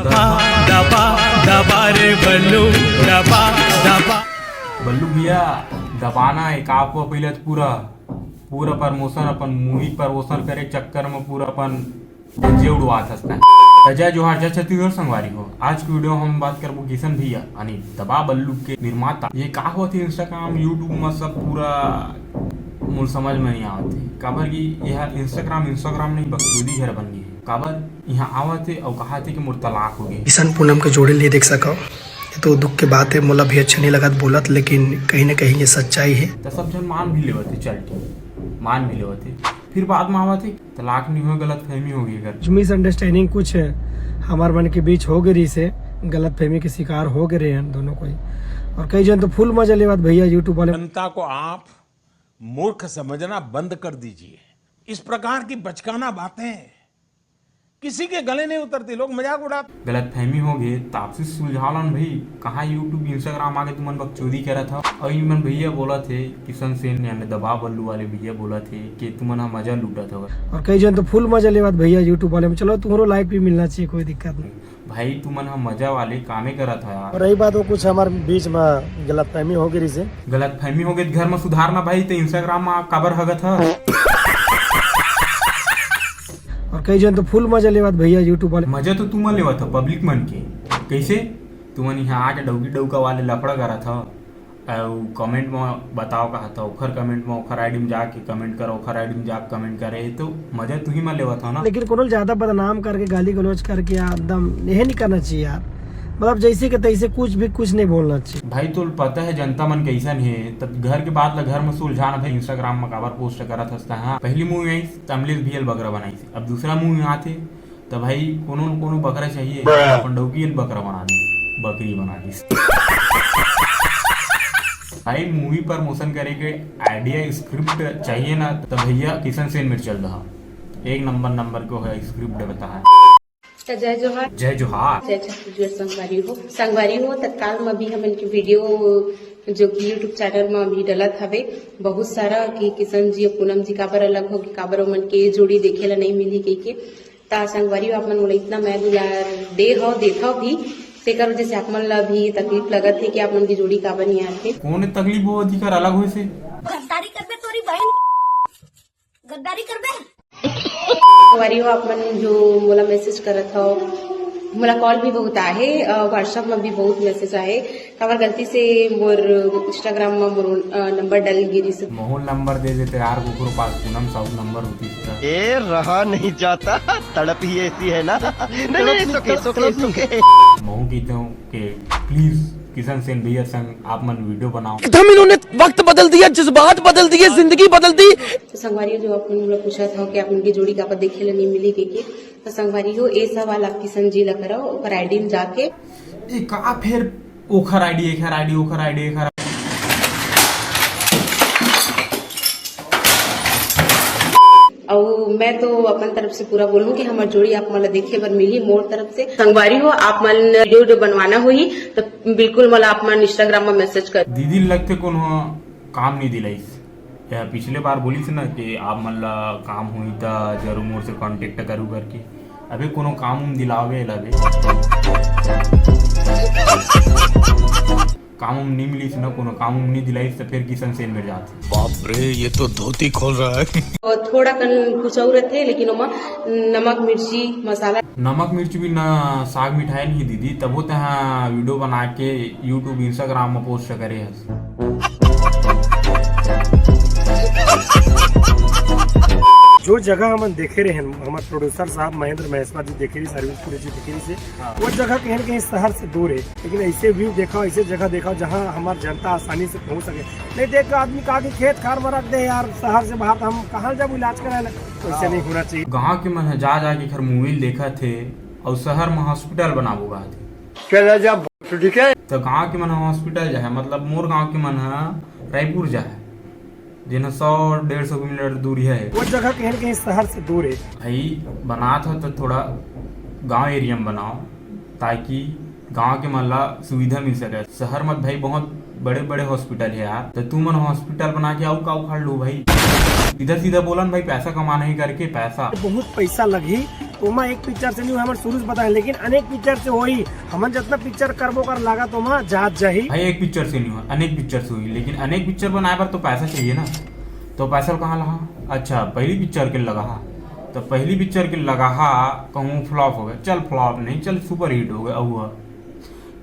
दबा दबा रे बल्लू दबा दबा। बल्लू भैया दबाना है का आपको पहले तो पूरा पूरा प्रमोशन अपन मूवी प्रमोशन करे चक्कर में पूरा अपन जे उड़वा सकता है। जय जोहार जय छत्तीसगढ़ संगवारी हो। आज की वीडियो हम बात करबो किशन भैया यानी दबा बल्लू के निर्माता। ये का होती इंस्टाग्राम यूट्यूब में सब पूरा मूल समझ में नहीं आते काबर की यह इंस्टाग्राम नहीं बकचोदी घर बन गई है। काबर यहाँ आवते और कहा थे कि मोर तलाक हो गई। किशन पूनम के जोड़े लिए देख सको ये तो दुख की बात है। मोला भी अच्छा नहीं लगा बोलत लेकिन कहीं ना कहीं ये सच्चाई है। तो सब जन मान भी लेवते चल ठीक मान भी लेवते फिर बाद में आवते तलाक नहीं हो गलत फहमी हो गई घर मिसअंडरस्टैंडिंग कुछ हमारे मन के बीच हो गई से गलत फहमी के शिकार हो गए हैं दोनों कोई। और कई जन तो फुल मजा ले बात भैया यूट्यूब वाले। जनता को आप मूर्ख समझना बंद कर दीजिए। इस प्रकार की बचकाना बातें किसी के गले नहीं उतरती, लोग मजाक उड़ाते। गलत फहमी हो गए तो आपसे सुलझालन भाई कहाँ यूट्यूब इंस्टाग्राम आगे तुमन बकचोदी करा था। और मन भैया बोला थे किशन सेन यानी दबा बल्लू वाले भैया बोला थे कि तुमन मजा लूटा था। और कई जन तो फुल मजा ले बात भैया यूट्यूब वाले में। चलो तुम्हारो लाइक भी मिलना चाहिए कोई दिक्कत नहीं भाई तुमन मजा वाले कामे करा था यार। और रही बात वो कुछ हमारे बीच में गलत फहमी हो गई से गलत फहमी हो गई घर में सुधारना भाई तो इंस्टाग्राम में कबर हगत था। और कई जन तो फुल मजा ले बात भैया यूट्यूब वाले। मजा तो तुम लेवा था पब्लिक मन के कैसे तुमन यहाँ आके डौकी डौका वाले लफड़ा करा था। कमेंट में बताओ कहा था ओखर कमेंट में ओखर आईडी में जाके कमेंट करो ओखर आईडी में जाके कमेंट करे तो मजा तू ही में लेवा था ना। लेकिन कोनो ज्यादा बदनाम करके गाली गलौज करके एकदम यही नहीं करना चाहिए यार। मतलब जैसे के तैसे कुछ नहीं बोलना चाहिए भाई। तो पता है जनता मन कैसन है तब घर के बाद घर में सुलझाना भाई इंस्टाग्राम में काबर पोस्ट करा था। हाँ पहली मूवी आई तमलिस भी बकरा बनाई थी अब दूसरा मूवी आते तो भाई कोनो न कोनो बकरा चाहिए अपन डौकी बकरा बना दी बकरी बना दी। भाई मूवी प्रमोशन करे के आइडिया स्क्रिप्ट चाहिए ना तो भैया किशन सेन में चल रहा एक नंबर को है स्क्रिप्ट बता है। जय जोहार जय जोहार जय छत्तीसगढ़ संगवारी हो तत्काल में भी हम इनकी वीडियो जो कि यूट्यूब चैनल में अभी डलत हवे बहुत सारा कि किशन जी और पूनम जी काबर अलग हो कि काबर मन के जोड़ी देखे ला नहीं मिली कही के ता संगवारी आप मन मोला इतना मैं यार देखा भी तेकर वजह से आप मन ला भी तकलीफ लगत है कि आप मन की जोड़ी काबर नहीं आते। कौन तकलीफ हो अधिकार अलग हुए से गद्दारी करबे तोरी बहन गद्दारी करबे संगवारी हो आप मन जो मोला मैसेज करत हो मोला कॉल भी बहुत आए व्हाट्सएप में भी बहुत मैसेज आए काबर गलती से मोर इंस्टाग्राम में मोर नंबर डल गिरी से मोहन नंबर दे देते यार वो पास पूनम साउथ नंबर होती है। ए रहा नहीं जाता तड़प ही ऐसी है ना। नहीं मोहन कहते हूँ कि प्लीज किशन सेन भैया संग आप मन वीडियो बनाओ। एकदम इन्होंने वक्त बदल दिया जज्बात बदल दिए जिंदगी बदल दी। तो संगवारी जो आप लोग पूछा था कि आप उनकी जोड़ी का देखे ला नहीं मिली के तो संगवारी हो ए सवाल आप किशन जी ला करो ओकर आईडी में जाके ए का फिर ओखर आईडी और मैं तो अपन तरफ से पूरा बोलूं कि हमारी जोड़ी आप मला देखे बर मिली मोर तरफ से। संगवारी हो आप मन वीडियो बनवाना हुई तो बिल्कुल मला आप मन इंस्टाग्राम में मैसेज कर दीदी लगते कौन काम नहीं दिलाइस। पिछले बार बोली थी ना कि आप मन ला काम हुई था जरूर मोर से कांटेक्ट करू करके अभी कोनो काम दिलावे लगे काम नहीं मिली थी ना कोनो काम नहीं दिलाई तो फिर किशन सेन मिल जाते। बाप रे ये तो धोती खोल रहा है। और थोड़ा कुछ और थे लेकिन ओमा नमक मिर्ची मसाला नमक मिर्च भी ना साग मिठाई नहीं दीदी तब वो तहाँ वीडियो बना के यूट्यूब इंस्टाग्राम में पोस्ट करे। जो जगह हम देखे रहे हमारे प्रोड्यूसर साहब महेंद्र महेश्वर जी देखे रही सर्विस पूरी जी देखे रही से वो जगह कहीं न कहीं शहर से दूर है लेकिन ऐसे व्यू देखा ऐसे जगह देखा जहां हमारी जनता आसानी से पहुंच सके। नहीं देख आदमी कहा कि खेत खार में रख दे यार शहर से बाहर हम कहाँ जब इलाज कराए तो ऐसे नहीं होना चाहिए। गाँव के मन जा के घर मूवी देखा थे और शहर में हॉस्पिटल बनाबोगा तो गाँव के मन हॉस्पिटल जाए मतलब मोर गाँव के मन रायपुर जाए जिन्हें 100-150 किलोमीटर दूरी है वो जगह कहीं न कहीं शहर से दूर है। भाई बना था तो थोड़ा गांव एरिया में बनाओ ताकि गांव के मन ला सुविधा मिल सके। शहर में भाई बहुत बड़े बड़े हॉस्पिटल है यार तो तू मन हॉस्पिटल बना के आओ का उखाड़ लो भाई सीधा सीधा बोलन भाई पैसा कमाना ही करके पैसा बहुत पैसा लगी ओमा एक पिक्चर से नहीं हमारे शुरू से बताए, लेकिन अनेक पिक्चर से वही हमन जितना पिक्चर करबो कर लगा तो वहाँ जात जाही। भाई एक पिक्चर से नहीं हुआ, अनेक पिक्चर से हुई, लेकिन अनेक पिक्चर बनाए पर तो पैसा चाहिए ना। तो पैसा कहाँ लगा? अच्छा पहली पिक्चर के लगा, तो पहली पिक्चर के लगा कहूँ फ्लॉप हो गया, चल फ्लॉप नहीं, चल सुपर हिट हो गया हुआ।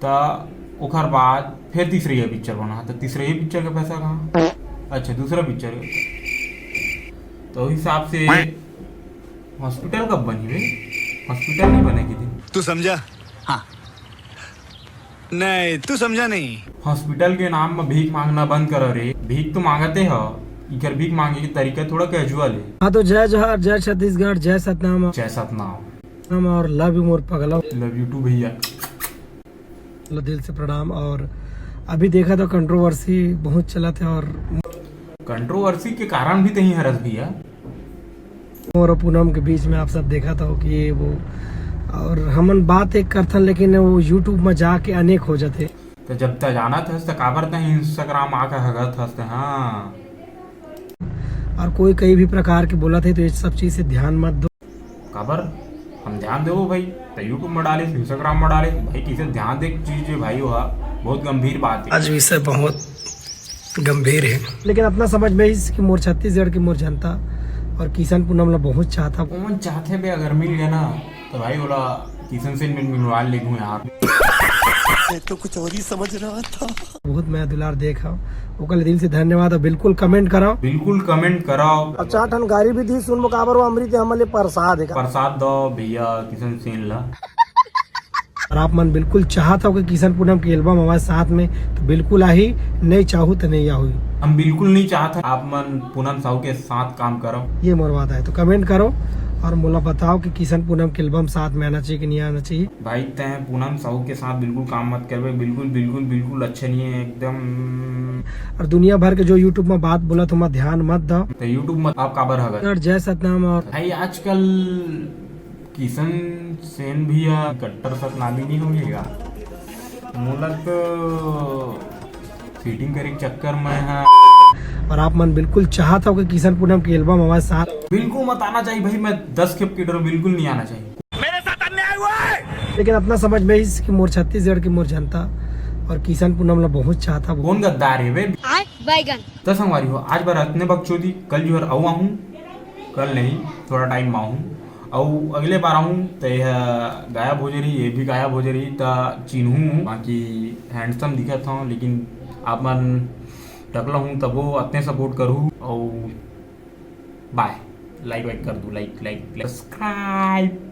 तो ओखर बाद फिर तीसरी ये पिक्चर बना, तो तीसरे ही पिक्चर का पैसा कहाँ? अच्छा दूसरा पिक्चर, तो हिसाब से हॉस्पिटल कब बनी भाई? हॉस्पिटल नहीं बनेगी थी। तू समझा? हाँ नहीं तू समझा नहीं। हॉस्पिटल के नाम में भीख मांगना बंद करो रे। भीख तो मांगते हो, इधर भीख मांगे की तरीका थोड़ा कैजुअल है। हाँ तो जय जोहार, जय छत्तीसगढ़, जय सतनाम जय सतनाम और लव यू मोर पगला, लव यू टू भैया, दिल से प्रणाम। और अभी देखा तो कंट्रोवर्सी बहुत चला था और कंट्रोवर्सी के कारण भी तो ही हरस भैया। और पूनम के बीच में आप सब देखा था कि ये वो, और हमन बात एक करथन लेकिन वो यूट्यूब में जाके अनेक हो जाते। तो जब तक जाना था तो काबर तक इंस्टाग्राम आकर हगत हंसते। हाँ और कोई कई भी प्रकार के बोला थे तो ये सब चीज से ध्यान मत दो। काबर हम ध्यान दो भाई, तो यूट्यूब में डाले, इंस्टाग्राम में डाले भाई, किसे ध्यान दे चीज है भाई, वह बहुत गंभीर बात है। आज विषय बहुत गंभीर है, लेकिन अपना समझ में इसकी मोर छत्तीसगढ़ की मोर जनता और किशन पूनम ला बहुत चाहता। कौन चाहते बे, अगर मिल गया ना तो भाई बोला किशन से मिलवा ले दूं यार। तो कुछ और ही समझ रहा था। बहुत मैं दुलार देखा, ओकल दिल से धन्यवाद। और बिल्कुल कमेंट कराओ, बिल्कुल कमेंट कराओ। अच्छा ठन गाड़ी भी दी सुन मुकाबर वो अमृत हमले प्रसाद है। प्रसाद दो भैया किशन सेन ला। और आप मन बिल्कुल चाहता हो कि किशन पूनम की एल्बम हमारे साथ में, तो बिल्कुल आई, नहीं चाहू तो नहीं आहुई। हम बिल्कुल नहीं चाहते आप मन पूनम साहू के साथ काम करो, ये मोर वादा है। तो कमेंट करो और मोला बताओ कि किशन पूनम की एल्बम साथ में आना चाहिए कि नहीं आना चाहिए। भाई तय पूनम साहू के साथ बिल्कुल काम मत करवे, बिल्कुल बिल्कुल बिल्कुल अच्छे नहीं है एकदम। और दुनिया भर के जो यूट्यूब में बात बोला तो मैं ध्यान मत दो। तो यूट्यूब में आप काबर हगत और जय सतनाम। और भाई आजकल किशन सेन भी कट्टर सतनामी नहीं हो गया, मोला तो फिटिंग करे के चक्कर में है। और आप मन बिल्कुल चाहता हो कि किशन पूनम की एल्बम हमारे साथ, बिल्कुल मत आना चाहिए भाई, मैं 10 खेप की डर बिल्कुल नहीं आना चाहिए। लेकिन अपना समझ में इसकी मोर छत्तीसगढ़ की मोर जनता और किशन पूनम ला बहुत चाहता। कौन गद्दार है वे? बैगन तो संगवारी हो, आज बार इतने बकचोदी, कल जो है आऊ आहूँ, कल नहीं थोड़ा टाइम आहूँ, और अगले बार आहूँ तो यह गायब हो रही, ये भी गायब हो रही, तो चिन्हूँ बाकी हैंडसम दिखत हूँ, लेकिन आप मन टकला हूँ तब वो अपने सपोर्ट करूँ। और बाय, लाइक वाइक कर दूँ, लाइक सब्सक्राइब।